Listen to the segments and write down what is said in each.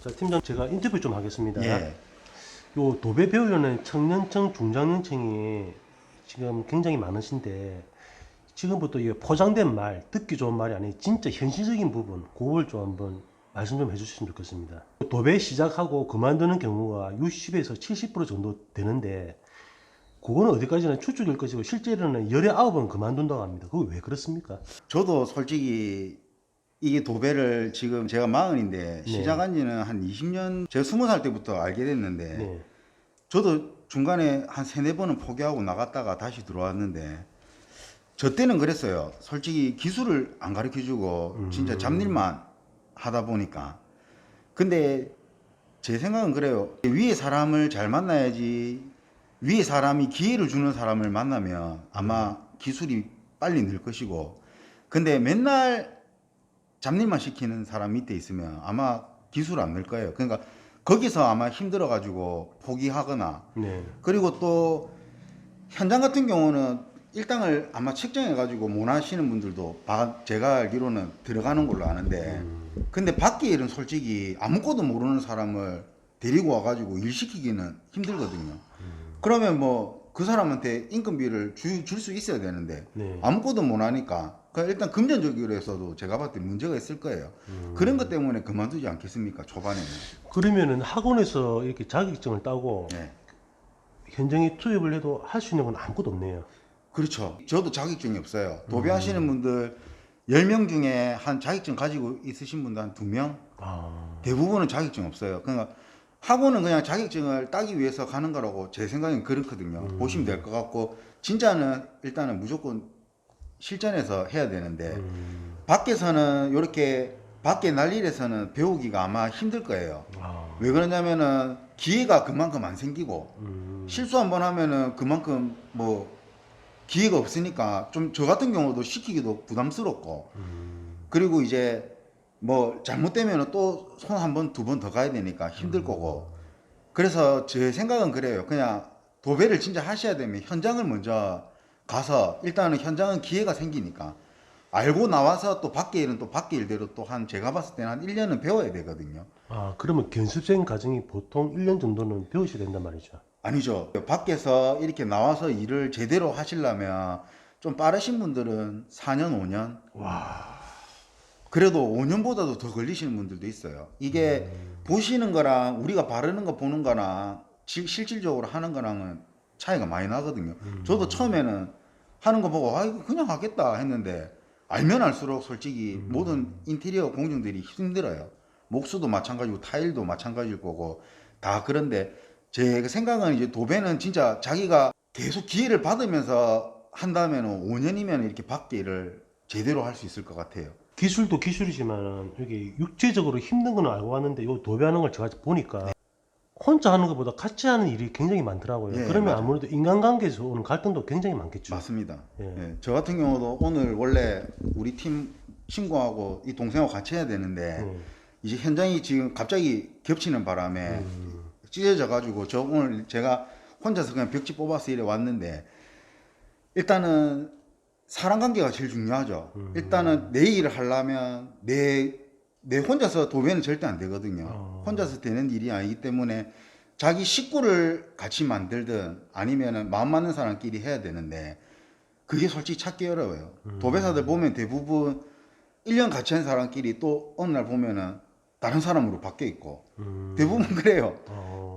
자, 팀장 제가 인터뷰 좀 하겠습니다. 예. 요 도배 배우려는 청년청, 중장년층이 지금 굉장히 많으신데 지금부터 이 포장된 말, 듣기 좋은 말이 아닌 진짜 현실적인 부분, 그걸 좀 한번 말씀 좀 해주셨으면 좋겠습니다. 도배 시작하고 그만두는 경우가 60에서 70% 정도 되는데 그거는 어디까지나 추측일 것이고 실제로는 19번 그만둔다고 합니다. 그거 왜 그렇습니까? 저도 솔직히 이게 도배를 지금 제가 40인데 네. 시작한 지는 한 20년, 제가 20살 때부터 알게 됐는데 네. 저도 중간에 한 3-4번은 포기하고 나갔다가 다시 들어왔는데 저 때는 그랬어요. 솔직히 기술을 안 가르쳐 주고 진짜 잡일만 하다 보니까. 근데 제 생각은 그래요. 위에 사람을 잘 만나야지, 위에 사람이 기회를 주는 사람을 만나면 아마 기술이 빨리 늘 것이고, 근데 맨날 잡일만 시키는 사람 밑에 있으면 아마 기술 안 늘 거예요. 그러니까 거기서 아마 힘들어 가지고 포기하거나, 네. 그리고 또 현장 같은 경우는 일당을 아마 책정해 가지고 못 하시는 분들도 제가 알기로는 들어가는 걸로 아는데, 근데 밖에 일은 솔직히 아무것도 모르는 사람을 데리고 와 가지고 일 시키기는 힘들거든요. 그러면 뭐 그 사람한테 인건비를 줄 수 있어야 되는데 네. 아무것도 못 하니까 일단 금전적으로 해서도 제가 봤을 때 문제가 있을 거예요. 그런 것 때문에 그만두지 않겠습니까, 초반에는. 그러면은 학원에서 이렇게 자격증을 따고 네. 현장에 투입을 해도 할 수 있는 건 아무것도 없네요. 그렇죠. 저도 자격증이 없어요. 도배하시는 분들 10명 중에 한 자격증 가지고 있으신 분도 한 2명? 아, 대부분은 자격증 없어요. 그러니까 학원은 그냥 자격증을 따기 위해서 가는 거라고 제 생각엔 그렇거든요. 보시면 될 것 같고, 진짜는 일단은 무조건 실전에서 해야 되는데 밖에서는 이렇게 밖에 날일에서는 배우기가 아마 힘들 거예요. 아, 왜 그러냐면은 기회가 그만큼 안 생기고 실수 한번 하면은 그만큼 뭐 기회가 없으니까 좀 저 같은 경우도 시키기도 부담스럽고, 그리고 이제 뭐 잘못되면 또 손 한 번, 2번 더 가야 되니까 힘들 거고. 그래서 제 생각은 그래요. 그냥 도배를 진짜 하셔야 되면 현장을 먼저 가서, 일단은 현장은 기회가 생기니까 알고 나와서 또 밖에 일은 또 밖에 일대로 또 한, 제가 봤을 때는 한 1년은 배워야 되거든요. 아, 그러면 견습생 과정이 보통 1년 정도는 배우셔야 된단 말이죠. 아니죠. 밖에서 이렇게 나와서 일을 제대로 하시려면 좀 빠르신 분들은 4년, 5년. 그래도 5년보다도 더 걸리시는 분들도 있어요. 이게 보시는 거랑 우리가 바르는 거 보는 거랑 실질적으로 하는 거랑은 차이가 많이 나거든요. 저도 처음에는 하는 거 보고 아 이거 그냥 하겠다 했는데 알면 알수록 솔직히 모든 인테리어 공정들이 힘들어요. 목수도 마찬가지고 타일도 마찬가지일 거고 다. 그런데 제 생각은 이제 도배는 진짜 자기가 계속 기회를 받으면서 한다면 5년이면 이렇게 밖에 일을 제대로 할 수 있을 것 같아요. 기술도 기술이지만 이게 육체적으로 힘든 건 알고 왔는데 요 도배하는 걸 제가 보니까 혼자 하는 것보다 같이 하는 일이 굉장히 많더라고요. 예, 그러면 맞아요. 아무래도 인간관계에서 오는 갈등도 굉장히 많겠죠. 맞습니다. 예. 예, 저 같은 경우도 오늘 원래 우리 팀 친구하고 이 동생하고 같이 해야 되는데 이제 현장이 지금 갑자기 겹치는 바람에 찢어져 가지고 저 오늘 제가 혼자서 그냥 벽지 뽑아서 이래 왔는데, 일단은 사람 관계가 제일 중요하죠. 일단은 내 일을 하려면 내 혼자서 도배는 절대 안 되거든요. 혼자서 되는 일이 아니기 때문에 자기 식구를 같이 만들든 아니면은 마음 맞는 사람끼리 해야 되는데 그게 솔직히 찾기 어려워요. 도배사들 보면 대부분 1년 같이 한 사람끼리 또 어느 날 보면은 다른 사람으로 바뀌어 있고 대부분 그래요.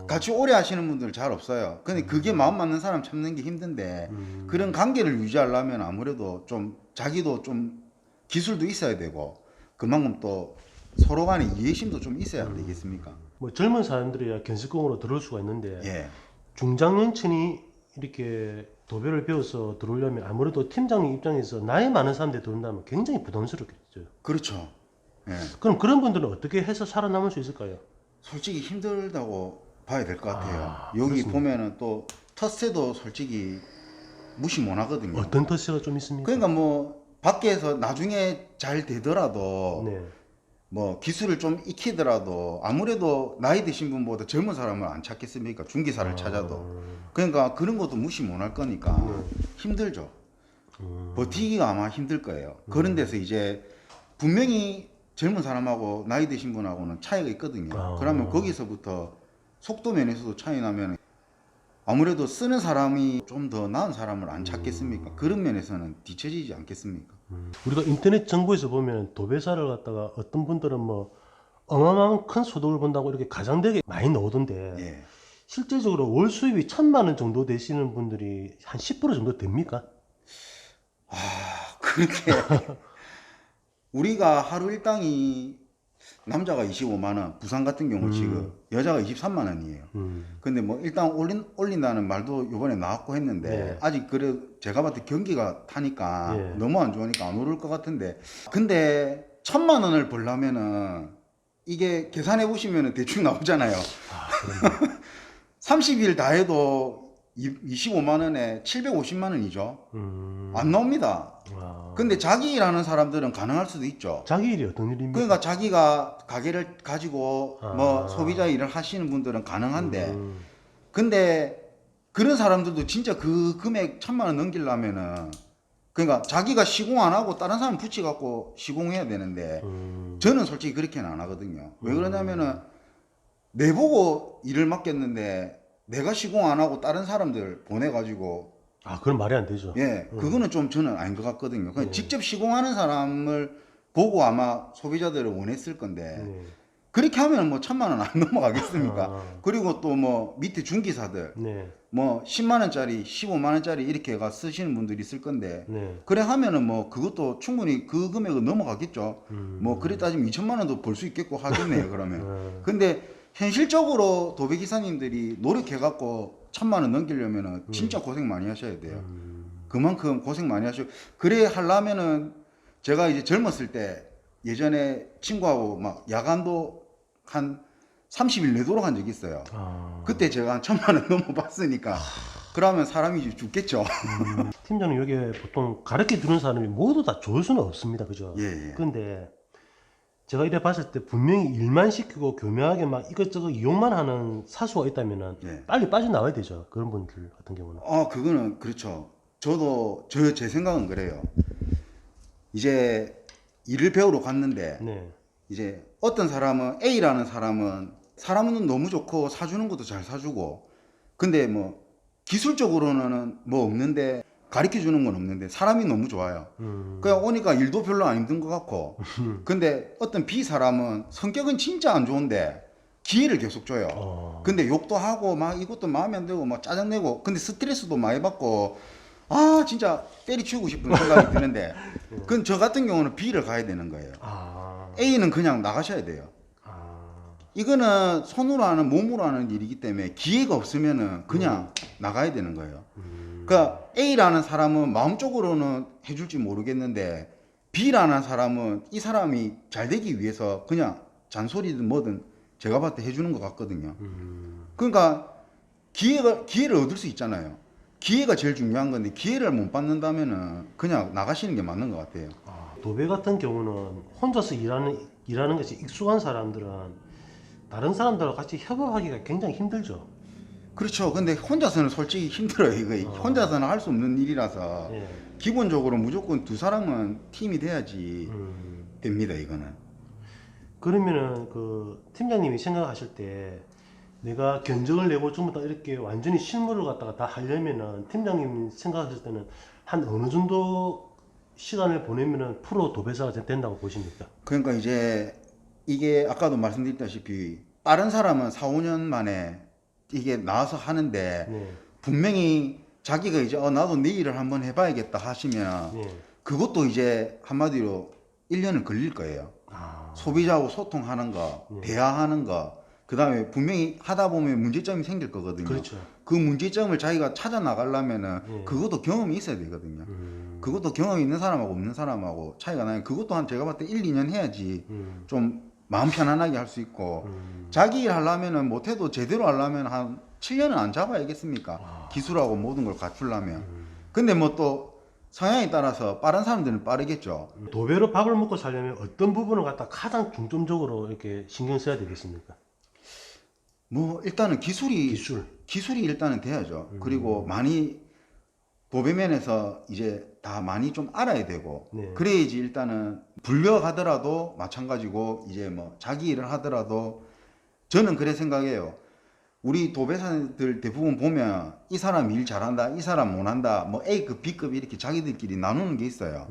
같이 오래 하시는 분들 잘 없어요. 근데 그게 마음 맞는 사람 찾는 게 힘든데 그런 관계를 유지하려면 아무래도 좀 자기도 좀 기술도 있어야 되고 그만큼 또 서로 간에 이해심도 좀 있어야 안 되겠습니까? 뭐 젊은 사람들이야 견습공으로 들어올 수가 있는데 예. 중장년층이 이렇게 도배를 배워서 들어오려면 아무래도 팀장님 입장에서 나이 많은 사람들이 들어온다면 굉장히 부담스럽겠죠. 그렇죠. 예. 그럼 그런 분들은 어떻게 해서 살아남을 수 있을까요? 솔직히 힘들다고 봐야 될 것 같아요. 아, 여기 그렇습니까? 보면은 또 텃세도 솔직히 무시 못 하거든요. 어떤 터스가 좀 있습니까? 그러니까 뭐 밖에서 나중에 잘 되더라도 네. 뭐 기술을 좀 익히더라도 아무래도 나이 드신 분보다 젊은 사람을 안 찾겠습니까? 중기사를 찾아도. 그러니까 그런 것도 무시 못 할 거니까 힘들죠. 버티기가 아마 힘들 거예요. 그런 데서 이제 분명히 젊은 사람하고 나이 드신 분하고는 차이가 있거든요. 아. 그러면 거기서부터 속도 면에서도 차이 나면 아무래도 쓰는 사람이 좀 더 나은 사람을 안 찾겠습니까? 그런 면에서는 뒤처지지 않겠습니까? 우리가 인터넷 정보에서 보면 도배사를 갖다가 어떤 분들은 뭐 어마어마한 큰 소득을 본다고 이렇게 가장되게 많이 나오던데 예. 실제적으로 월 수입이 1,000만 원 정도 되시는 분들이 한 10% 정도 됩니까? 그렇게 우리가 하루 일당이 남자가 25만 원, 부산 같은 경우 지금 여자가 23만 원이에요. 근데 뭐 일단 올린다는 말도 이번에 나왔고 했는데 네. 아직 그래 제가 봤을 때 경기가 타니까 네. 너무 안 좋으니까 안 오를 것 같은데 근데 1,000만 원을 벌려면은 이게 계산해 보시면은 대충 나오잖아요. 30일 다 해도 25만 원에 750만 원이죠. 안 나옵니다. 아, 근데 자기 일하는 사람들은 가능할 수도 있죠. 자기 일이 어떤 일입니까? 그러니까 자기가 가게를 가지고 뭐 소비자 일을 하시는 분들은 가능한데 근데 그런 사람들도 진짜 그 금액 1,000만 원 넘기려면은 그러니까 자기가 시공 안 하고 다른 사람 붙여 갖고 시공해야 되는데 저는 솔직히 그렇게는 안 하거든요. 왜 그러냐면은 내보고 일을 맡겼는데 내가 시공 안 하고 다른 사람들 보내 가지고 아, 그건 말이 안 되죠. 예, 그거는 좀 저는 아닌 것 같거든요. 그냥 직접 시공하는 사람을 보고 아마 소비자들을 원했을 건데 네. 그렇게 하면 뭐 1,000만 원 안 넘어가겠습니까? 아. 그리고 또 뭐 밑에 중기사들 네. 뭐 10만 원짜리, 15만 원짜리 이렇게가 쓰시는 분들이 있을 건데 네. 그래 하면은 뭐 그것도 충분히 그 금액은 넘어가겠죠. 뭐 그래 따지면 2,000만 원도 벌 수 있겠고 하겠네요. 그러면. 근데 현실적으로 도배기사님들이 노력해갖고 1,000만 원 넘기려면은 진짜 고생 많이 하셔야 돼요. 그만큼 고생 많이 하시고 그래 하려면은 제가 이제 젊었을 때 예전에 친구하고 막 야간도 한 30일 내도록 한 적이 있어요. 아, 그때 제가 한 1,000만 원 넘어봤으니까 그러면 사람이 이제 죽겠죠. 팀장님 여기 보통 가르쳐 주는 사람이 모두 다 좋을 수는 없습니다. 그죠? 예, 예. 근데 제가 이래 봤을 때 분명히 일만 시키고 교묘하게 막 이것저것 이용만 하는 사수가 있다면은 예. 빨리 빠져나와야 되죠. 그런 분들 같은 경우는. 그거는 그렇죠. 저도 제 생각은 그래요. 이제 일을 배우러 갔는데 네. 이제 어떤 사람은 A라는 사람은 너무 좋고 사주는 것도 잘 사주고 근데 뭐 기술적으로는 뭐 없는데 가르쳐 주는 건 없는데 사람이 너무 좋아요. 그냥 오니까 일도 별로 안 힘든 것 같고 근데 어떤 B 사람은 성격은 진짜 안 좋은데 기회를 계속 줘요. 근데 욕도 하고 막 이것도 마음에 안 들고 막 짜증내고 근데 스트레스도 많이 받고 진짜 때리치우고 싶은 생각이 드는데 그건 저 같은 경우는 B를 가야 되는 거예요. 아, A는 그냥 나가셔야 돼요. 아, 이거는 손으로 하는 몸으로 하는 일이기 때문에 기회가 없으면은 그냥 나가야 되는 거예요. 그러니까 A라는 사람은 마음적으로는 해줄지 모르겠는데 B라는 사람은 이 사람이 잘 되기 위해서 그냥 잔소리든 뭐든 제가 봤을 때 해주는 것 같거든요. 그러니까 기회를 얻을 수 있잖아요. 기회가 제일 중요한 건데 기회를 못 받는다면은 그냥 나가시는 게 맞는 것 같아요. 도배 같은 경우는 혼자서 일하는 것이 익숙한 사람들은 다른 사람들과 같이 협업하기가 굉장히 힘들죠. 그렇죠. 근데 혼자서는 솔직히 힘들어요. 이거 혼자서는 할 수 없는 일이라서 예. 기본적으로 무조건 두 사람은 팀이 돼야지 됩니다. 이거는. 그러면은 그 팀장님이 생각하실 때 내가 견적을 내고 전부 다 이렇게 완전히 실무를 갖다가 다 하려면은 팀장님 생각하실 때는 한 어느 정도 시간을 보내면은 프로 도배사가 된다고 보십니까? 그러니까 이제 이게 아까도 말씀드렸다시피 다른 사람은 4, 5년 만에 이게 나와서 하는데 네. 분명히 자기가 이제 나도 내 일을 한번 해봐야겠다 하시면 네. 그것도 이제 한마디로 1년은 걸릴 거예요. 아, 소비자하고 소통하는 거, 대화하는 거, 그 다음에 분명히 하다 보면 문제점이 생길 거거든요. 그렇죠. 그 문제점을 자기가 찾아 나가려면은 그것도 경험이 있어야 되거든요. 그것도 경험이 있는 사람하고 없는 사람하고 차이가 나요. 그것도 한 제가 봤을 때 1, 2년 해야지 좀 마음 편안하게 할 수 있고 자기 일 하려면은 못해도 제대로 하려면 한 7년은 안 잡아야겠습니까? 기술하고 모든 걸 갖추려면. 근데 뭐 또 성향에 따라서 빠른 사람들은 빠르겠죠. 도배로 밥을 먹고 살려면 어떤 부분을 갖다 가장 중점적으로 이렇게 신경 써야 되겠습니까? 뭐 일단은 기술. 기술이 일단은 돼야죠. 그리고 많이 도배면에서 이제 다 많이 좀 알아야 되고 네. 그래야지 일단은 불려가더라도 마찬가지고 이제 뭐 자기 일을 하더라도 저는 그래 생각해요. 우리 도배사들 대부분 보면 이 사람 일 잘한다, 이 사람 못한다, 뭐 A급, B급 이렇게 자기들끼리 나누는 게 있어요.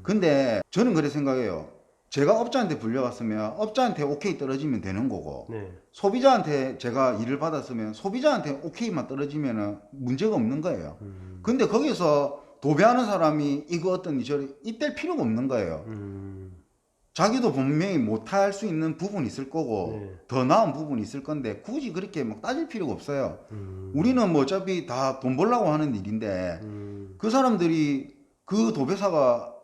근데 저는 그래 생각해요. 제가 업자한테 불려갔으면 업자한테 오케이 떨어지면 되는 거고 네. 소비자한테 제가 일을 받았으면 소비자한테 오케이만 떨어지면 문제가 없는 거예요. 근데 거기서 도배하는 사람이 이거 어떤 저리 입댈 필요가 없는 거예요. 자기도 분명히 못할 수 있는 부분이 있을 거고 네. 더 나은 부분이 있을 건데 굳이 그렇게 막 따질 필요가 없어요. 우리는 뭐 어차피 다 돈 벌려고 하는 일인데 그 사람들이 그 도배사가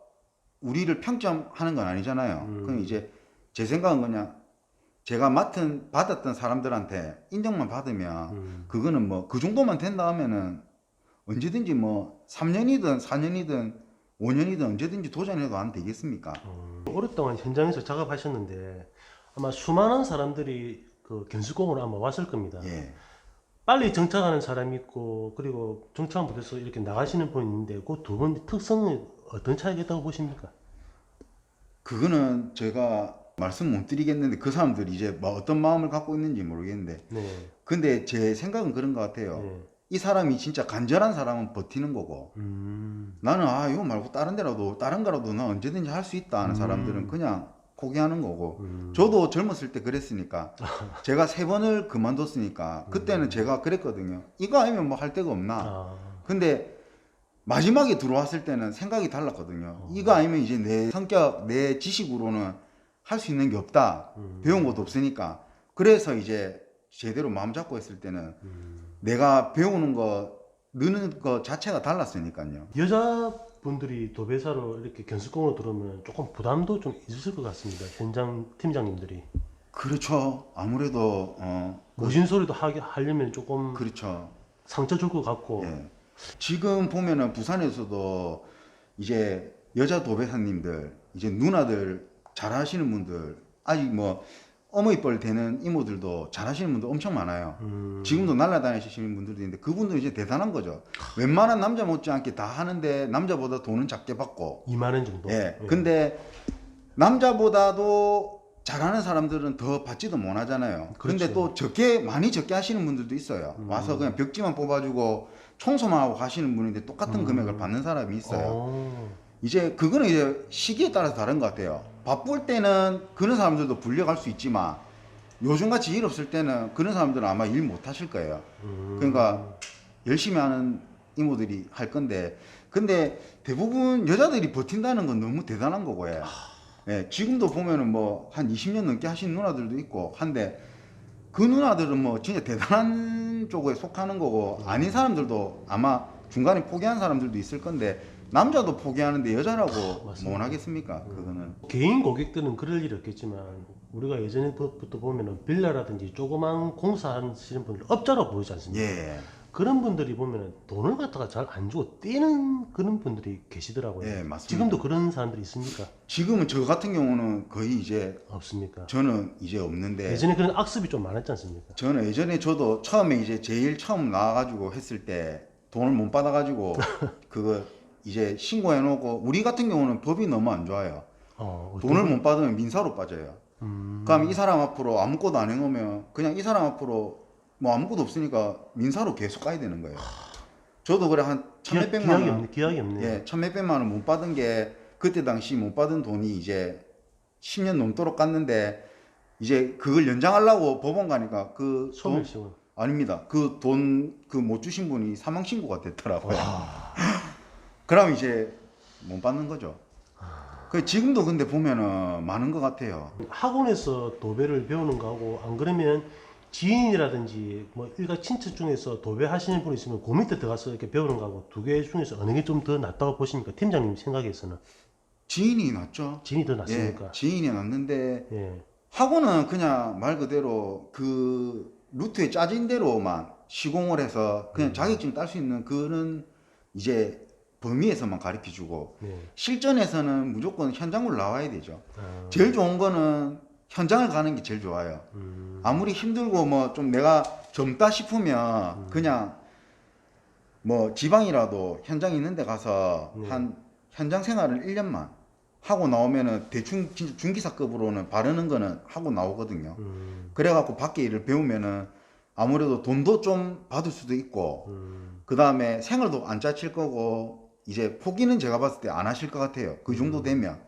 우리를 평점하는 건 아니잖아요. 그럼 이제 제 생각은 그냥 제가 받았던 사람들한테 인정만 받으면 그거는 뭐 그 정도만 된다 하면은 언제든지 뭐 3년이든 4년이든 5년이든 언제든지 도전해도 안 되겠습니까? 오랫동안 현장에서 작업하셨는데 아마 수많은 사람들이 그 견수공으로 아마 왔을 겁니다. 예. 빨리 정착하는 사람이 있고 그리고 정착 못해서 이렇게 나가시는 분이 있는데 그 두 분 특성은 어떤 차이가 있다고 보십니까? 그거는 제가 말씀 못 드리겠는데 그 사람들이 이제 뭐 어떤 마음을 갖고 있는지 모르겠는데 네. 근데 제 생각은 그런 것 같아요. 네. 이 사람이 진짜 간절한 사람은 버티는 거고 나는 이거 말고 다른 거라도 나 언제든지 할 수 있다 하는 사람들은 그냥 포기하는 거고 저도 젊었을 때 그랬으니까 제가 3번을 그만뒀으니까 그때는 제가 그랬거든요. 이거 아니면 뭐 할 데가 없나. 아, 근데 마지막에 들어왔을 때는 생각이 달랐거든요. 이거 아니면 이제 내 성격, 내 지식으로는 할 수 있는 게 없다. 배운 것도 없으니까. 그래서 이제 제대로 마음 잡고 했을 때는 내가 배우는 거, 느는 거 자체가 달랐으니까요. 여자분들이 도배사로 이렇게 견수공으로 들어오면 조금 부담도 좀 있을 것 같습니다. 현장 팀장님들이 그렇죠. 아무래도, 모진 소리도 하려면 조금 그렇죠. 상처 줄 것 같고 예. 지금 보면은 부산에서도 이제 여자 도배사님들, 이제 누나들 잘하시는 분들, 아직 뭐 어머니뻘 되는 이모들도 잘하시는 분들 엄청 많아요. 지금도 날라다니시는 분들도 있는데 그분들은 이제 대단한 거죠. 웬만한 남자 못지않게 다 하는데 남자보다 돈은 작게 받고. 2만 원 정도. 예. 근데 남자보다도 잘하는 사람들은 더 받지도 못하잖아요. 근데 그렇죠. 또 많이 적게 하시는 분들도 있어요. 와서 그냥 벽지만 뽑아주고 청소만 하고 가시는 분인데 똑같은 금액을 받는 사람이 있어요. 이제 그거는 이제 시기에 따라서 다른 것 같아요. 바쁠 때는 그런 사람들도 불려갈 수 있지만 요즘같이 일 없을 때는 그런 사람들은 아마 일 못 하실 거예요. 그러니까 열심히 하는 이모들이 할 건데 근데 대부분 여자들이 버틴다는 건 너무 대단한 거고요. 예, 지금도 보면은 뭐 한 20년 넘게 하신 누나들도 있고 한데 그 누나들은 뭐 진짜 대단한 쪽에 속하는 거고 아닌 사람들도 아마 중간에 포기한 사람들도 있을 건데 남자도 포기하는데 여자라고 못 하겠습니까? 그거는 개인 고객들은 그럴 일 없겠지만 우리가 예전부터 보면은 빌라라든지 조그만 공사하시는 분들 업자로 보이지 않습니까? 예, 그런 분들이 보면은 돈을 갖다가 잘 안 주고 떼는 그런 분들이 계시더라고요. 예, 맞습니다. 지금도 그런 사람들이 있습니까? 지금은 저 같은 경우는 거의 이제 없습니까? 저는 이제 없는데 예전에 그런 악습이 좀 많았지 않습니까? 저는 예전에 저도 처음에 이제 제일 처음 나와가지고 했을 때 돈을 못 받아가지고 그거 이제 신고해놓고 우리 같은 경우는 법이 너무 안 좋아요. 돈을 못 받으면 민사로 빠져요. 그럼 이 사람 앞으로 아무것도 안 해놓으면 그냥 이 사람 앞으로 뭐 아무것도 없으니까 민사로 계속 가야 되는 거예요. 저도 그래 한 천몇백만 원, 기약이 없네. 예, 천몇백만 원 못 받은 게 그때 당시 못 받은 돈이 이제 10년 넘도록 갔는데 이제 그걸 연장하려고 법원 가니까 그 돈, 소멸시효. 아닙니다. 그 돈 그 못 주신 분이 사망 신고가 됐더라고요. 그럼 이제 못 받는 거죠. 그 지금도 근데 보면은 많은 것 같아요. 학원에서 도배를 배우는 거하고 안 그러면 지인이라든지 뭐 일가 친척 중에서 도배 하시는 분이 있으면 그 밑에 들어가서 이렇게 배우는 거하고 두 개 중에서 어느 게 좀 더 낫다고 보십니까? 팀장님 생각에서는 지인이 낫죠. 지인이 더 낫습니까? 예, 지인이 낫는데 예. 학원은 그냥 말 그대로 그 루트에 짜진 대로만 시공을 해서 그냥 자격증 딸 수 있는 그런 이제 범위에서만 가르쳐 주고 네. 실전에서는 무조건 현장으로 나와야 되죠. 아, 제일 좋은 거는 현장을 가는 게 제일 좋아요. 아무리 힘들고 뭐 좀 내가 젊다 싶으면 그냥 뭐 지방이라도 현장 있는 데 가서 네. 한 현장 생활을 1년만 하고 나오면은 대충 진짜 중기사급으로는 바르는 거는 하고 나오거든요. 그래갖고 밖에 일을 배우면은 아무래도 돈도 좀 받을 수도 있고, 그 다음에 생활도 안 짜칠 거고, 이제 포기는 제가 봤을 때 안 하실 것 같아요. 그 정도 되면.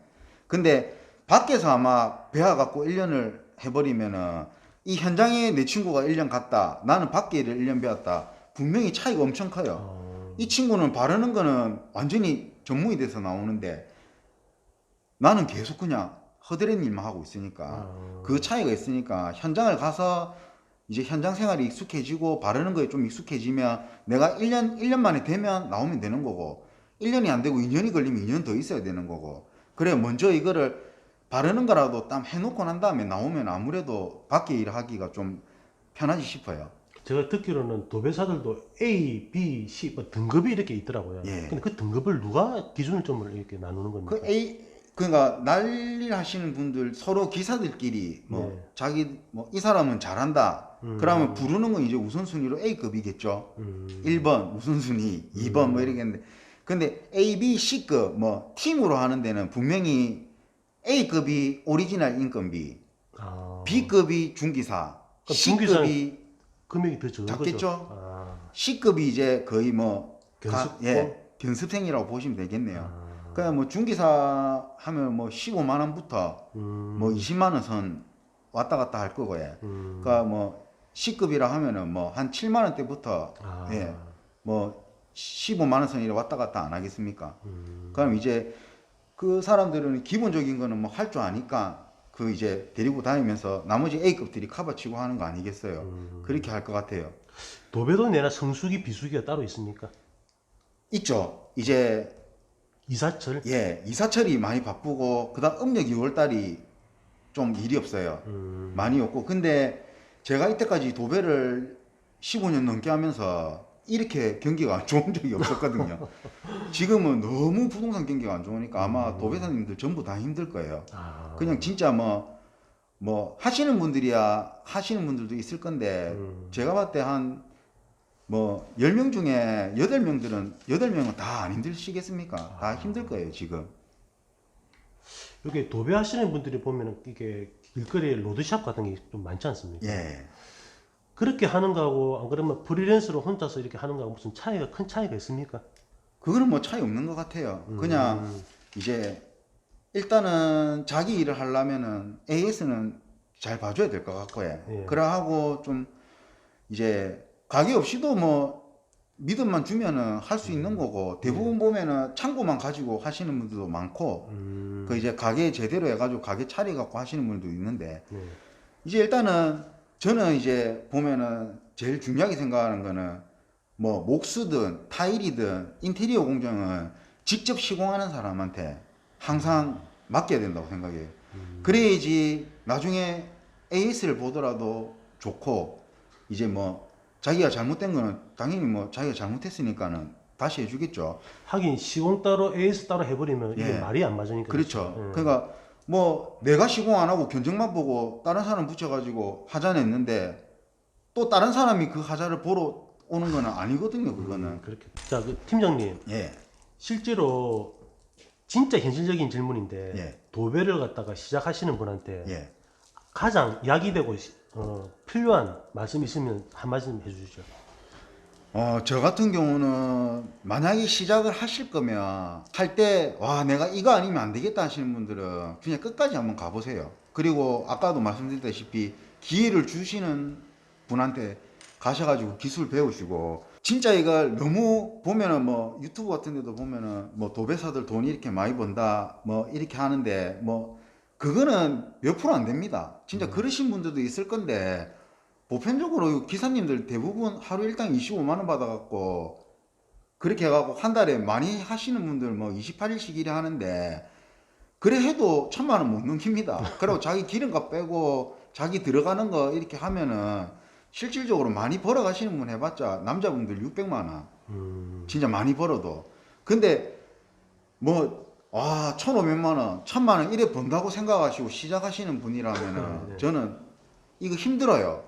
근데 밖에서 아마 배워갖고 1년을 해버리면은 이 현장에 내 친구가 1년 갔다, 나는 밖에 일을 1년 배웠다. 분명히 차이가 엄청 커요. 이 친구는 바르는 거는 완전히 전문이 돼서 나오는데 나는 계속 그냥 허드렛 일만 하고 있으니까 그 차이가 있으니까 현장을 가서 이제 현장 생활이 익숙해지고 바르는 거에 좀 익숙해지면 내가 1년 만에 되면 나오면 되는 거고 1년이 안 되고 2년이 걸리면 2년 더 있어야 되는 거고 그래 먼저 이거를 바르는 거라도 딱 해놓고 난 다음에 나오면 아무래도 밖에 일하기가 좀 편하지 싶어요. 제가 듣기로는 도배사들도 A, B, C 뭐 등급이 이렇게 있더라고요. 예. 근데 그 등급을 누가 기준을 좀 이렇게 나누는 겁니까? 그러니까 난리 하시는 분들 서로 기사들끼리 뭐 네. 자기 뭐 이 사람은 잘한다. 그러면 부르는 건 이제 우선순위로 A급이겠죠. 1번 우선순위, 2번 뭐 이러겠는데. 근데 A, B, C급 뭐 팀으로 하는 데는 분명히 A급이 오리지널 인건비, 아, B급이 중기사, 그럼 중기사는 C급이 금액이 더 적은 거죠? 작겠죠? 아, C급이 이제 거의 뭐 견습생? 견습생이라고 보시면 되겠네요. 아, 그냥 뭐 중기사 하면 뭐 15만 원부터 뭐 20만 원 선 왔다 갔다 할 거고요. 그러니까 뭐 C급이라 하면은 뭐 한 7만 원대부터 아, 예, 뭐 15만 원 선이 왔다 갔다 안 하겠습니까? 그럼 이제 그 사람들은 기본적인 거는 뭐 할 줄 아니까 그 이제 데리고 다니면서 나머지 A급들이 커버치고 하는 거 아니겠어요? 그렇게 할 것 같아요. 도배도 내나 성수기, 비수기가 따로 있습니까? 있죠. 이제 이사철? 예, 이사철이 많이 바쁘고 그다음 음력 2월 달이 좀 일이 없어요. 많이 없고 근데 제가 이때까지 도배를 15년 넘게 하면서 이렇게 경기가 안 좋은 적이 없었거든요. 지금은 너무 부동산 경기가 안 좋으니까 아마 도배사님들 전부 다 힘들 거예요. 아, 그냥 진짜 뭐 하시는 분들이야 하시는 분들도 있을 건데 제가 봤을 때 한 뭐 10명 중에 8명은 다 안 힘드시겠습니까? 다 힘들 거예요, 지금. 여기 도배하시는 분들이 보면은 이게 길거리에 로드샵 같은 게 좀 많지 않습니까? 예. 그렇게 하는 거하고 안 그러면 프리랜서로 혼자서 이렇게 하는 거하고 무슨 큰 차이가 있습니까? 그거는 뭐 차이 없는 것 같아요. 그냥 이제 일단은 자기 일을 하려면은 AS는 잘 봐줘야 될 것 같고요. 예. 그러하고 좀 이제 가게 없이도 뭐 믿음만 주면은 할 수 있는 거고 대부분 보면은 창고만 가지고 하시는 분들도 많고 그 이제 가게 제대로 해가지고 가게 차려갖고 하시는 분들도 있는데 네. 이제 일단은 저는 이제 보면은 제일 중요하게 생각하는 거는 뭐 목수든 타일이든 인테리어 공정은 직접 시공하는 사람한테 항상 맡겨야 된다고 생각해요. 그래야지 나중에 AS를 보더라도 좋고 이제 뭐 자기가 잘못된 거는 당연히 뭐 자기가 잘못했으니까는 다시 해주겠죠. 하긴 시공 따로 AS 따로 해버리면 이게 예. 말이 안 맞으니까. 그렇죠. 예. 그러니까 뭐 내가 시공 안 하고 견적만 보고 다른 사람 붙여가지고 하자 냈는데 또 다른 사람이 그 하자를 보러 오는 거는 아니거든요. 그거는. 그렇게. 자, 그 팀장님, 예. 실제로 진짜 현실적인 질문인데 예. 도배를 갖다가 시작하시는 분한테 예. 가장 약이 되고 필요한 말씀 있으면 한 말씀 해주시죠. 저 같은 경우는 만약에 시작을 하실 거면 할 때 와 내가 이거 아니면 안 되겠다 하시는 분들은 그냥 끝까지 한번 가보세요. 그리고 아까도 말씀드렸다시피 기회를 주시는 분한테 가셔가지고 기술 배우시고 진짜 이걸 너무 보면은 뭐 유튜브 같은 데도 보면은 뭐 도배사들 돈 이렇게 많이 번다 뭐 이렇게 하는데 뭐 그거는 몇 프로 안 됩니다. 진짜 그러신 분들도 있을 건데 보편적으로 기사님들 대부분 하루 일당 25만 원 받아갖고 그렇게 해갖고 한 달에 많이 하시는 분들 뭐 28일씩 일을 하는데 그래 해도 1,000만 원 못 넘깁니다. 그리고 자기 기름값 빼고 자기 들어가는 거 이렇게 하면은 실질적으로 많이 벌어가시는 분 해봤자 남자분들 600만 원 진짜 많이 벌어도 근데 뭐 1,500만 원 1,000만 원 이래 번다고 생각하시고 시작하시는 분이라면은 네. 저는 이거 힘들어요.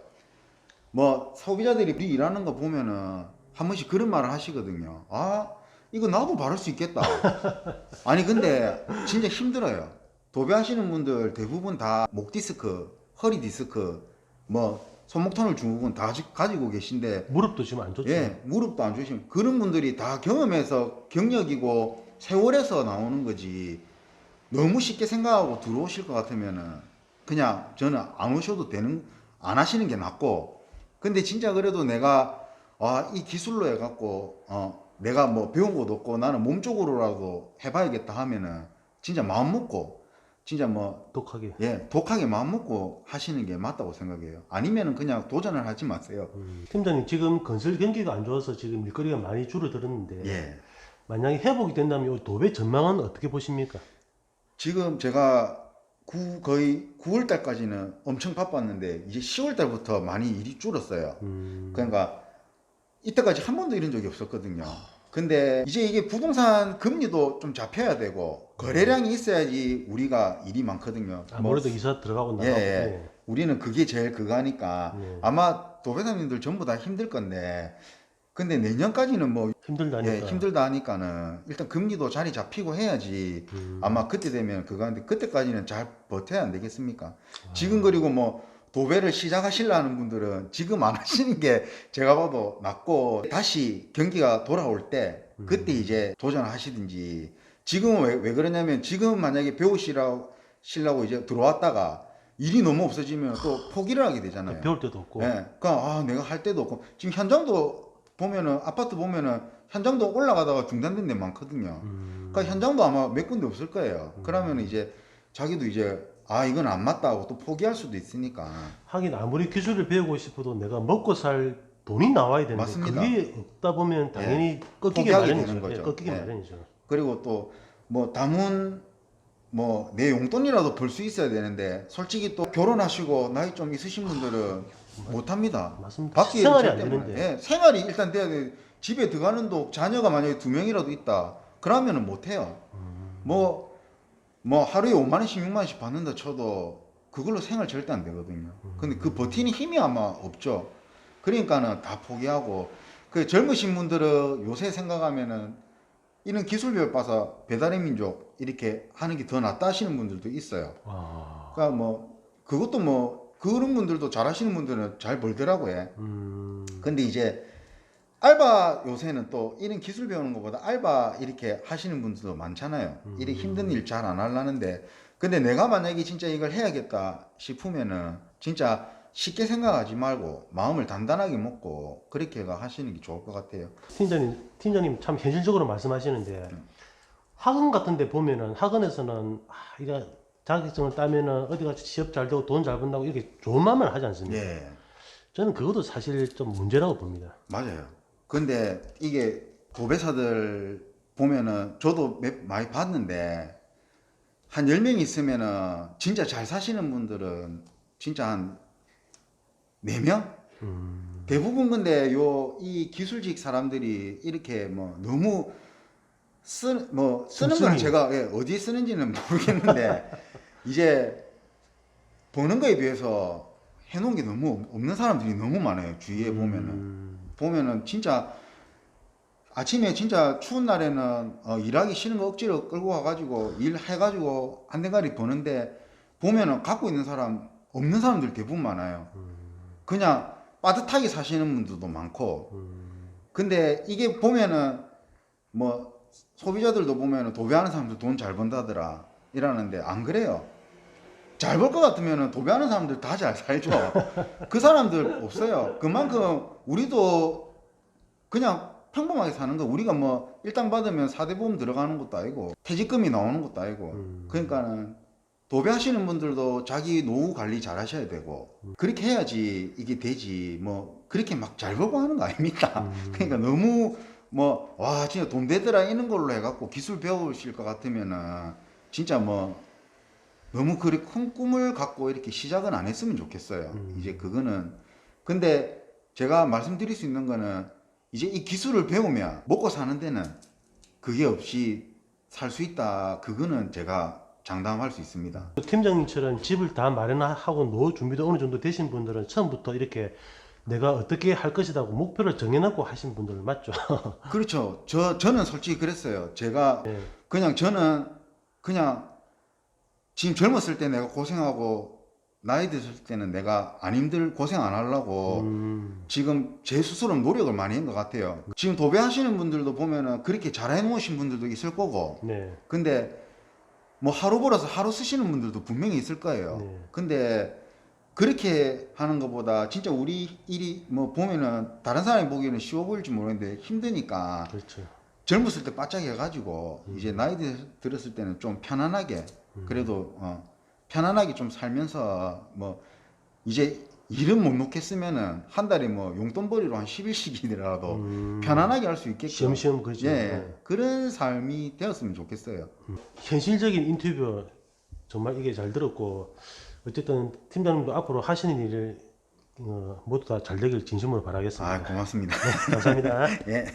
뭐 소비자들이 우리 일하는 거 보면은 한 번씩 그런 말을 하시거든요. 아, 이거 나도 바를 수 있겠다. 아니, 근데 진짜 힘들어요. 도배하시는 분들 대부분 다 목 디스크, 허리 디스크, 뭐 손목 터널 증후군 다 가지고 계신데, 무릎도 지금 안 좋죠. 예, 무릎도 안 좋으시면 그런 분들이 다 경험해서 경력이고 세월에서 나오는 거지. 너무 쉽게 생각하고 들어오실 것 같으면은 그냥 저는 안 오셔도 되는, 안 하시는 게 낫고. 근데 진짜 그래도 내가 이 기술로 해갖고 내가 뭐 배운 것도 없고 나는 몸 쪽으로라도 해봐야겠다 하면은 진짜 마음 먹고 진짜 뭐 독하게. 독하게 마음 먹고 하시는 게 맞다고 생각해요. 아니면은 그냥 도전을 하지 마세요. 팀장님 지금 건설 경기가 안 좋아서 지금 일거리가 많이 줄어들었는데 예. 만약에 회복이 된다면 이 도배 전망은 어떻게 보십니까? 지금 제가 거의 9월 달까지는 엄청 바빴는데 이제 10월 달부터 많이 일이 줄었어요. 그러니까 이때까지 한 번도 이런 적이 없었거든요. 근데 이제 이게 부동산 금리도 좀 잡혀야 되고 거래량이 있어야지 우리가 일이 많거든요. 아무래도 이사 들어가고 나가고. 예. 우리는 그게 제일 그거니까 예. 아마 도배사님들 전부 다 힘들 건데, 근데 내년까지는 뭐 힘들다니까. 힘들다 하니까는 일단 금리도 자리 잡히고 해야지 아마 그때 되면 그거 하는데, 그때까지는 잘 버텨야 안 되겠습니까? 지금 그리고 뭐 도배를 시작하시려는 분들은 지금 안 하시는 게 제가 봐도 낫고, 다시 경기가 돌아올 때 그때 이제 도전하시든지. 지금은 왜 그러냐면 지금 만약에 배우시려고 이제 들어왔다가 일이 너무 없어지면 또 포기를 하게 되잖아요. 배울 때도 없고. 그러니까 내가 할 때도 없고, 지금 현장도 보면은 아파트 보면은 현장도 올라가다가 중단된 데 많거든요. 그러니까 현장도 아마 몇 군데 없을 거예요. 그러면 이제 자기도 이제 이건 안 맞다 하고 또 포기할 수도 있으니까. 하긴 아무리 기술을 배우고 싶어도 내가 먹고 살 돈이 나와야 되는데 맞습니다. 그게 없다 보면 당연히 꺾이게 포기하게 마련이죠. 되는 거죠. 꺾이게 예. 마련이죠. 그리고 또 뭐 담은 뭐 내 용돈이라도 벌 수 있어야 되는데, 솔직히 또 결혼하시고 나이 좀 있으신 분들은 못 합니다. 맞습니다. 밖에 생활이 일 안 때문에. 되는데. 생활이 일단 돼야 돼. 집에 들어가는 도 자녀가 만약에 2명이라도 있다 그러면은 못 해요. 뭐 하루에 5만 원씩 6만 원씩 받는다 쳐도 그걸로 생활 절대 안 되거든요. 근데 그 버티는 힘이 아마 없죠. 그러니까는 다 포기하고, 그 젊으신 분들은 요새 생각하면은 이런 기술 배워 봐서 배달의 민족 이렇게 하는 게 더 낫다 하시는 분들도 있어요. 와. 그러니까 뭐 그것도 뭐 그런 분들도 잘하시는 분들은 잘 벌더라고요. 근데 이제 알바, 요새는 또 이런 기술 배우는 것보다 알바 이렇게 하시는 분들도 많잖아요. 이렇게 힘든 일 잘 안 하려는데, 근데 내가 만약에 진짜 이걸 해야겠다 싶으면은 진짜 쉽게 생각하지 말고 마음을 단단하게 먹고 그렇게 하시는 게 좋을 것 같아요. 팀장님 참 현실적으로 말씀하시는데 학원 같은 데 보면은 학원에서는 이거 자격증을 따면은 어디 가서 취업 잘 되고 돈 잘 번다고 이렇게 좋은 말만 하지 않습니까? 예, 저는 그것도 사실 좀 문제라고 봅니다. 맞아요. 근데 이게 도배사들 보면은 저도 많이 봤는데, 한 10명 있으면은 진짜 잘 사시는 분들은 진짜 한 4명? 대부분. 근데 이 기술직 사람들이 이렇게 뭐 너무 쓰는 걸 제가 어디에 쓰는지는 모르겠는데 이제 버는 거에 비해서 해놓은 게 너무 없는 사람들이 너무 많아요. 주위에 보면은 진짜 아침에 진짜 추운 날에는 일하기 싫은 거 억지로 끌고 와가지고 일해가지고 한 대가리 버는데, 보면은 갖고 있는 사람 없는 사람들 대부분 많아요. 그냥 빠듯하게 사시는 분들도 많고. 근데 이게 보면은 뭐 소비자들도 보면은 도배하는 사람들 돈 잘 번다더라 이러는데 안 그래요. 잘 벌 것 같으면은 도배하는 사람들 다 잘 살죠. 그 사람들 없어요. 그만큼 우리도 그냥 평범하게 사는 거, 우리가 뭐 일당 받으면 4대 보험 들어가는 것도 아니고 퇴직금이 나오는 것도 아니고. 그러니까는 도배하시는 분들도 자기 노후 관리 잘 하셔야 되고 그렇게 해야지 이게 되지. 뭐 그렇게 막 잘 벌고 하는 거 아닙니까? 그러니까 너무 진짜 돈 되더라 이런 걸로 해갖고 기술 배우실 것 같으면은 진짜 너무 그리 큰 꿈을 갖고 이렇게 시작은 안 했으면 좋겠어요. 이제 그거는. 근데 제가 말씀드릴 수 있는 거는 이제 이 기술을 배우면 먹고 사는 데는 그게 없이 살 수 있다. 그거는 제가 장담할 수 있습니다. 팀장님처럼 집을 다 마련하고 노후 준비도 어느 정도 되신 분들은 처음부터 이렇게 내가 어떻게 할 것이라고 목표를 정해놓고 하신 분들 맞죠? 그렇죠. 저는 솔직히 그랬어요. 제가 네. 저는 그냥 지금 젊었을 때 내가 고생하고 나이 들었을 때는 내가 고생 안 하려고 지금 제 스스로 노력을 많이 한 것 같아요. 지금 도배하시는 분들도 보면은 그렇게 잘 해놓으신 분들도 있을 거고, 네. 근데 뭐 하루 벌어서 하루 쓰시는 분들도 분명히 있을 거예요. 네. 근데 그렇게 하는 것보다 진짜 우리 일이 뭐 보면은 다른 사람이 보기에는 쉬워 보일지 모르겠는데 힘드니까 그렇죠. 젊었을 때 바짝 해가지고 이제 나이 들었을 때는 좀 편안하게 그래도 편안하게 좀 살면서 뭐 이제 일은 못 놓겠으면은 한 달에 뭐 용돈벌이로 한 10일씩이라도 편안하게 할 수 있게끔 시험시험 그죠. 예, 네. 그런 삶이 되었으면 좋겠어요. 현실적인 인터뷰 정말 이게 잘 들었고 어쨌든 팀장님도 앞으로 하시는 일을 모두 다 잘 되길 진심으로 바라겠습니다. 아, 고맙습니다. 감사합니다. 예.